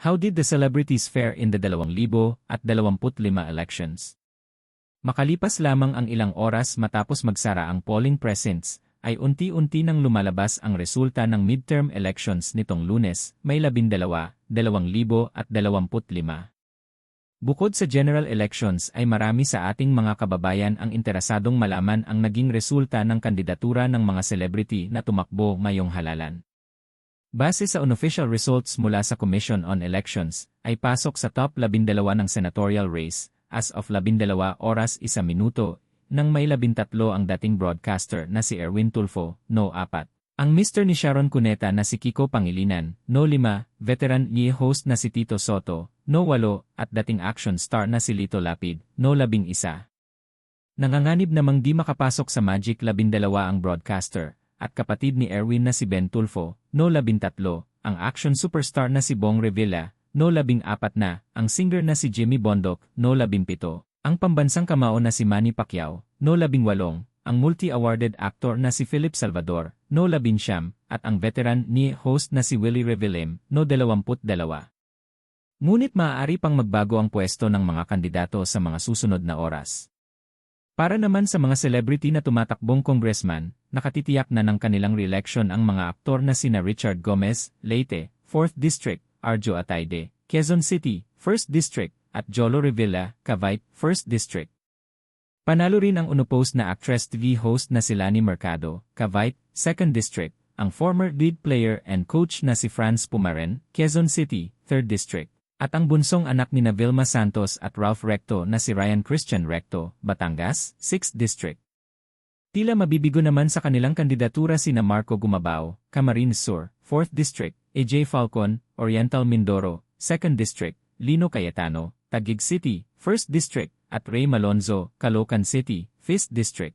How did the celebrities fare in the 2025 elections? Makalipas lamang ang ilang oras matapos magsara ang polling precincts, ay unti-unti nang lumalabas ang resulta ng midterm elections nitong Lunes, May 12, 2025. Bukod sa general elections ay marami sa ating mga kababayan ang interesadong malaman ang naging resulta ng kandidatura ng mga celebrity na tumakbo ngayong halalan. Base sa unofficial results mula sa Commission on Elections, ay pasok sa top 12 ng senatorial race, as of 12 oras 1 minuto, nang may 13 ang dating broadcaster na si Erwin Tulfo, no 4. Ang Mr. ni Sharon Cuneta na si Kiko Pangilinan, no 5, veteran ni host na si Tito Soto, no 8, at dating action star na si Lito Lapid, no 11. Nanganganib namang di makapasok sa Magic 12 ang broadcaster, at kapatid ni Erwin na si Ben Tulfo, no 13, ang action superstar na si Bong Revilla, no 14 na, ang singer na si Jimmy Bondoc, no 17, ang pambansang kamao na si Manny Pacquiao, no 18, ang multi-awarded actor na si Philip Salvador, no 19, at ang veteran ni host na si Willie Revillame, no 22. Ngunit maaari pang magbago ang pwesto ng mga kandidato sa mga susunod na oras. Para naman sa mga celebrity na tumatakbong congressman, nakatitiyak na ng kanilang re-election ang mga aktor na sina Richard Gomez, Leyte, 4th District, Arjo Atayde, Quezon City, 1st District, at Jolo Revilla, Cavite, 1st District. Panalo rin ang unopposed na actress TV host na si Lani Mercado, Cavite, 2nd District, ang former lead player and coach na si Franz Pumaren, Quezon City, 3rd District. At ang bunsong anak ni Vilma Santos at Ralph Recto na si Ryan Christian Recto, Batangas, 6th District. Tila mabibigo naman sa kanilang kandidatura sina Marco Gumabao, Camarines Sur, 4th District, AJ Falcon, Oriental Mindoro, 2nd District, Lino Cayetano, Taguig City, 1st District, at Ray Malonzo, Caloocan City, 5th District.